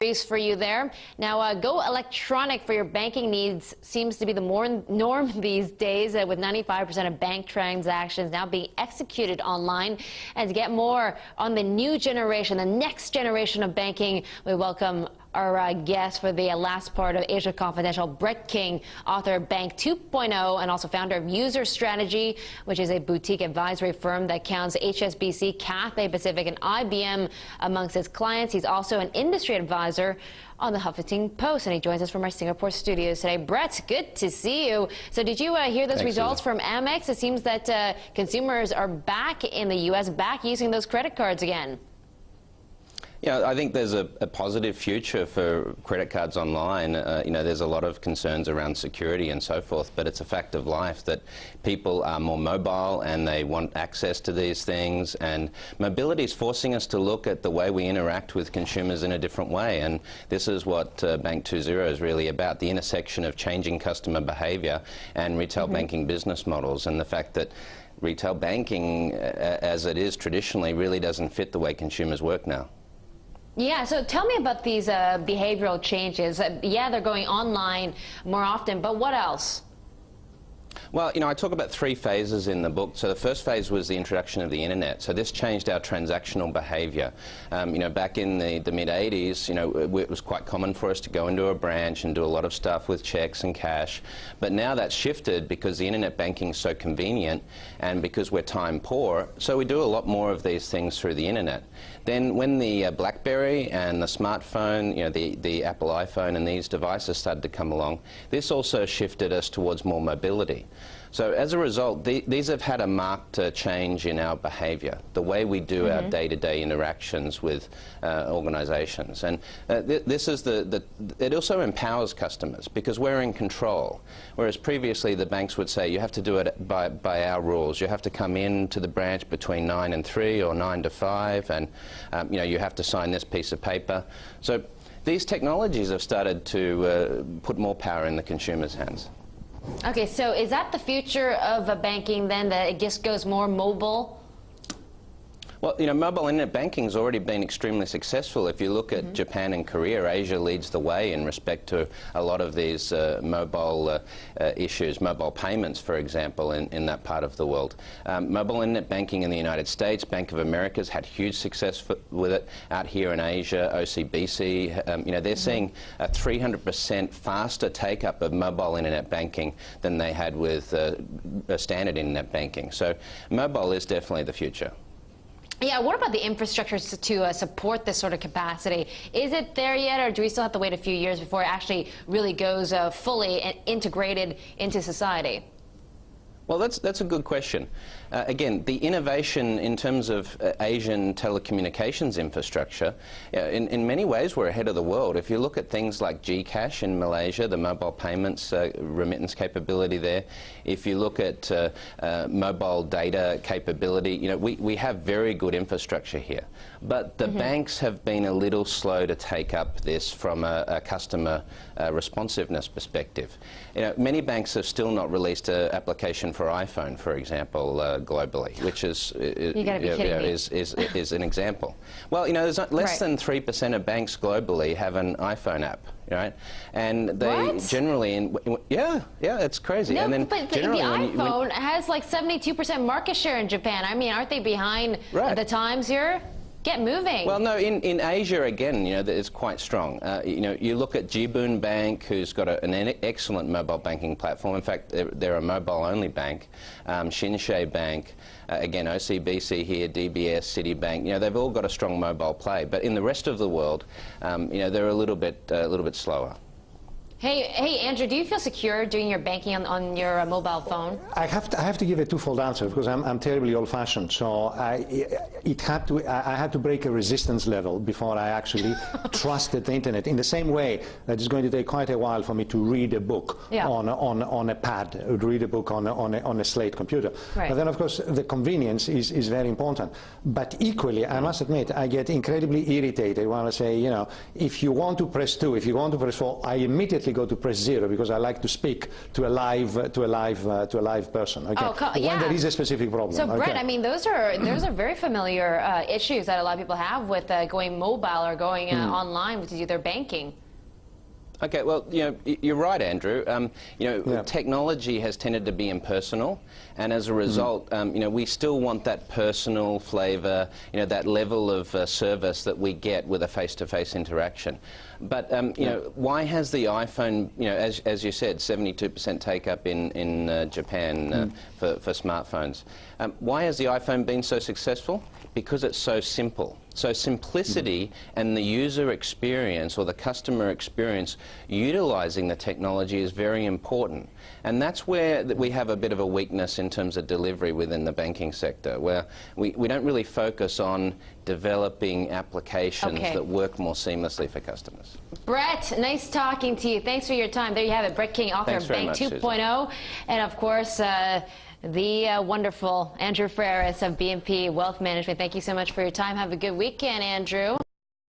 for you there. Now, go electronic for your banking needs seems to be the norm these days, with 95% of bank transactions now being executed online. And to get more on the new generation, the next generation of banking, we welcome our guest for the last part of Asia Confidential, Brett King, author of Bank 2.0 and also founder of User Strategy, which is a boutique advisory firm that counts HSBC, Cathay Pacific, and IBM amongst its clients. He's also an industry advisor on the Huffington Post, and he joins us from our Singapore studios today. Brett, good to see you. So did you hear those results from Amex? It seems that consumers are back in the U.S., back using those credit cards again. Yeah, I think there's a positive future for credit cards online. There's a lot of concerns around security and so forth, but it's a fact of life that people are more mobile and they want access to these things. And mobility is forcing us to look at the way we interact with consumers in a different way. And this is what Bank 2.0 is really about, the intersection of changing customer behavior and retail banking business models, and the fact that retail banking, as it is traditionally, really doesn't fit the way consumers work now. Yeah, so tell me about these behavioral changes. Yeah, they're going online more often, but what else? Well, I talk about 3 phases in the book. So the first phase was the introduction of the internet. So this changed our transactional behavior. Back in the mid-'80s, it was quite common for us to go into a branch and do a lot of stuff with checks and cash. But now that's shifted because the internet banking is so convenient and because we're time poor. So we do a lot more of these things through the internet. Then when the BlackBerry and the smartphone, the Apple iPhone and these devices started to come along, this also shifted us towards more mobility. So as a result, these have had a marked change in our behavior, the way we do our day-to-day interactions with organizations. And this is it also empowers customers because we're in control. Whereas previously the banks would say you have to do it by our rules. You have to come in to the branch between 9 and 3 or 9 to 5, and you have to sign this piece of paper. So these technologies have started to put more power in the consumer's hands. Okay, so is that the future of banking then, that it just goes more mobile? Well, mobile internet banking has already been extremely successful. If you look at Japan and Korea, Asia leads the way in respect to a lot of these mobile issues, mobile payments, for example, in that part of the world. Mobile internet banking in the United States, Bank of America's had huge success with it. Out here in Asia, OCBC, they're seeing a 300% faster take-up of mobile internet banking than they had with standard internet banking. So mobile is definitely the future. Yeah, what about the infrastructure to support this sort of capacity? Is it there yet, or do we still have to wait a few years before it actually really goes fully integrated into society? Well, that's a good question. Again, the innovation in terms of Asian telecommunications infrastructure, in many ways we're ahead of the world. If you look at things like GCash in Malaysia, the mobile payments remittance capability there, if you look at mobile data capability, we have very good infrastructure here. But the banks have been a little slow to take up this from a customer responsiveness perspective. Many banks have still not released an application for iPhone, for example, globally, which is an example. Well, there's less than 3% of banks globally have an iPhone app, right? And they generally, it's crazy. No, and then but the iPhone has like 72% market share in Japan. I mean, aren't they behind the times here? Get moving. Well, no, in Asia, again, it's quite strong. You look at Jibun Bank, who's got an excellent mobile banking platform. In fact, they're a mobile-only bank. Shinsei Bank, again, OCBC here, DBS, Citibank. They've all got a strong mobile play. But in the rest of the world, they're a little bit slower. Hey, Andrew, do you feel secure doing your banking on your mobile phone? I have to give a twofold answer because I'm terribly old-fashioned. So I had to break a resistance level before I actually trusted the internet. In the same way that it's going to take quite a while for me to read a book on a pad, or read a book on a slate computer. Right. But then, of course, the convenience is very important. But equally, I must admit, I get incredibly irritated when I say, if you want to press 2, if you want to press 4, I immediately go to press 0 because I like to speak to a live person. Okay? When there is a specific problem. So, Brett, I mean, those are very familiar issues that a lot of people have with going mobile or going online to do their banking. Okay, well, you're right, Andrew. Technology has tended to be impersonal, and as a result, we still want that personal flavour, that level of service that we get with a face-to-face interaction. But why has the iPhone, as you said, 72% take-up in Japan for smartphones? Why has the iPhone been so successful? Because it's so simple. So simplicity and the user experience or the customer experience utilizing the technology is very important. And that's where we have a bit of a weakness in terms of delivery within the banking sector, where we don't really focus on developing applications that work more seamlessly for customers. Brett, nice talking to you. Thanks for your time. There you have it, Brett King, author of Bank 2.0, and of course, the wonderful Andrew Ferris of BNP Wealth Management. Thank you so much for your time. Have a good weekend, Andrew.